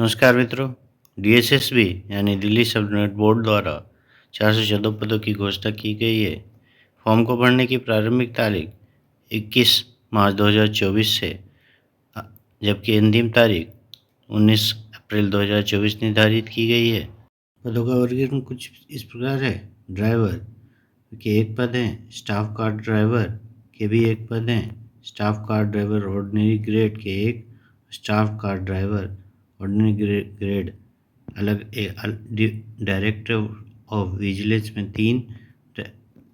नमस्कार मित्रों। डीएसएसबी यानी दिल्ली सब यूनिट बोर्ड द्वारा 414 पदों की घोषणा की गई है। फॉर्म को भरने की प्रारंभिक तारीख 21 मार्च 2024 से जबकि अंतिम तारीख 19 अप्रैल 2024 निर्धारित की गई है। पदों का वर्गीकरण कुछ इस प्रकार है। ड्राइवर के एक पद हैं, स्टाफ कार ड्राइवर के भी एक पद हैं, staff car driver ordinary grade के एक, staff car driver ordinary grade अलग डायरेक्टर ऑफ विजिलेंस में 3,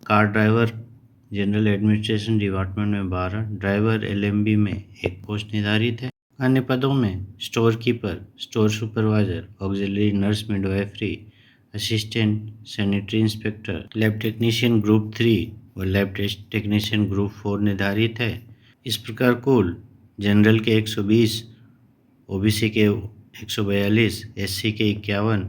car driver general administration department में 12, ड्राइवर एलएमबी में एक पोस्ट निर्धारित है। अन्य पदों में store keeper, store supervisor, auxiliary nurse midwifery, assistant sanitary inspector, lab technician group 3 और लैब टेक्नीशियन ग्रुप 4 निर्धारित है। इस प्रकार कुल जनरल के 120, ओबीसी के 142, एससी के 51,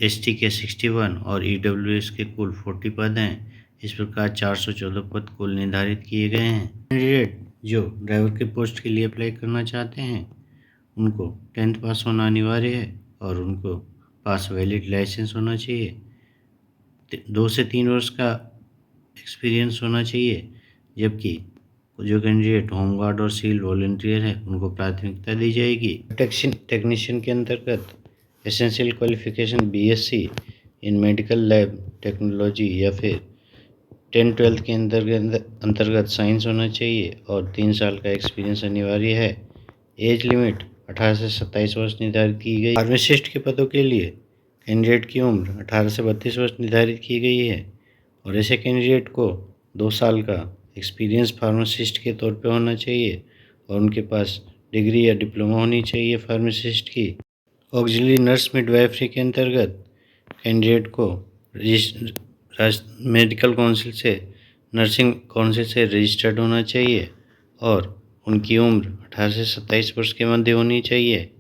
एसटी के 61 और ईडब्ल्यूएस के कुल 40 पद हैं। इस प्रकार 414 पद कुल निर्धारित किए गए हैं। कैंडिडेट जो ड्राइवर के पोस्ट के लिए अप्लाई करना चाहते हैं उनको 10th पास होना अनिवार्य है और उनको पास वैलिड लाइसेंस होना चाहिए। 2 से 3 वर्ष का एक्सपीरियंस होना चाहिए। जबकि जो कैंडिडेट होमगार्ड और सिविल वॉलंटियर है उनको प्राथमिकता दी जाएगी। टेक्नीशियन के अंतर्गत essential qualification BSc in medical lab technology या फिर 10-12 के अंतर्गत साइंस होना चाहिए और 3 साल का एक्सपीरियंस अनिवार्य है। एज लिमिट 18 से 27 वर्ष निर्धारित की गई। फार्मासिस्ट के पदों के लिए कैंडिडेट की उम्र 18 से 32 वर्ष निर्धारित की गई है और ऐसे कैंडिडेट को 2 साल का एक्सपीरियंस फार्मासिस्ट के तौर पे होना चाहिए और उनके पास डिग्री या डिप्लोमा होनी चाहिए फार्मासिस्ट की। ऑक्सिलरी नर्स मिडवाइफरी के अंतर्गत कैंडिडेट को मेडिकल काउंसिल से नर्सिंग काउंसिल से रजिस्टर्ड होना चाहिए और उनकी उम्र 18 से 27 वर्ष के मध्य होनी चाहिए।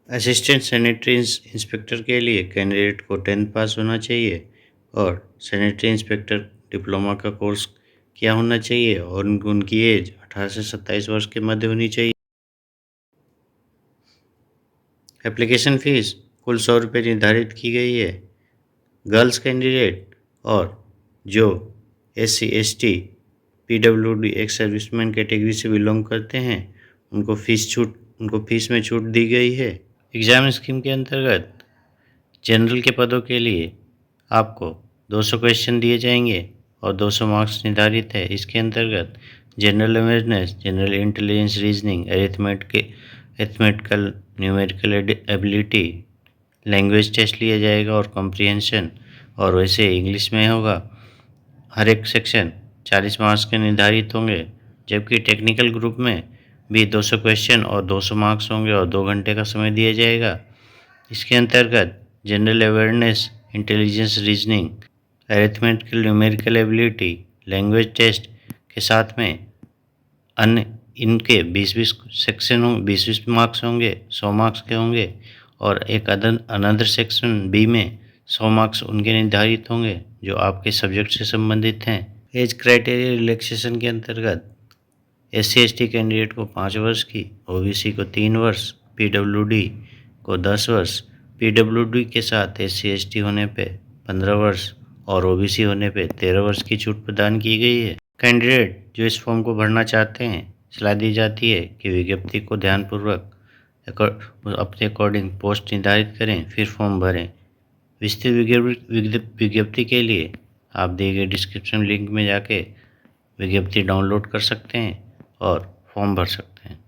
असिस्टेंट सैनिटरी इंस्पेक्टर के लिए कैंडिडेट को 10th पास होना चाहिए और सैनिटरी इंस्पेक्टर डिप्लोमा का कोर्स किया होना चाहिए और उनकी एज 18 से 27 वर्ष के मध्य होनी चाहिए। एप्लीकेशन फ़ीस कुल 100 रुपये निर्धारित की गई है। गर्ल्स कैंडिडेट और जो SC ST PWD ex serviceman category से बिलोंग करते हैं उनको फीस में छूट दी गई है। एग्ज़ाम स्कीम के अंतर्गत जनरल के पदों के लिए आपको 200 क्वेश्चन दिए जाएंगे और 200 मार्क्स निर्धारित है। इसके अंतर्गत general awareness, general intelligence, reasoning, arithmetical, numerical ability, language test लिया जाएगा और कॉम्प्रिहेंशन, और वैसे इंग्लिश में होगा। हर एक सेक्शन 40 मार्क्स के निर्धारित होंगे। जबकि टेक्निकल ग्रुप में भी 200 क्वेश्चन और 200 मार्क्स होंगे और 2 घंटे का समय दिया जाएगा। इसके अंतर्गत general awareness, intelligence, reasoning, arithmetical, numerical ability, language test के साथ में अन्य इनके 20-20 सेक्शन 20-20 मार्क्स होंगे, 100 मार्क्स के होंगे और एक अनदर सेक्शन बी में 100 मार्क्स उनके निर्धारित होंगे जो आपके सब्जेक्ट से संबंधित हैं। एज क्राइटेरिया रिलैक्सेशन के अंतर्गत SC ST कैंडिडेट को 5 वर्ष की, OBC को 3 वर्ष, PWD को 10 वर्ष, PWD के साथ SC ST होने पे 15 वर्ष और OBC होने पे 13 वर्ष की छूट प्रदान की गई है। कैंडिडेट जो इस फॉर्म को भरना चाहते हैं सलाह दी जाती है कि विज्ञप्ति को ध्यानपूर्वक अपने अकॉर्डिंग पोस्ट निर्धारित करें, फिर फॉर्म भरें। विस्तृत विज्ञप्ति के लिए आप दिए गए डिस्क्रिप्शन लिंक में जाके विज्ञप्ति डाउनलोड कर सकते हैं और फॉर्म भर सकते हैं।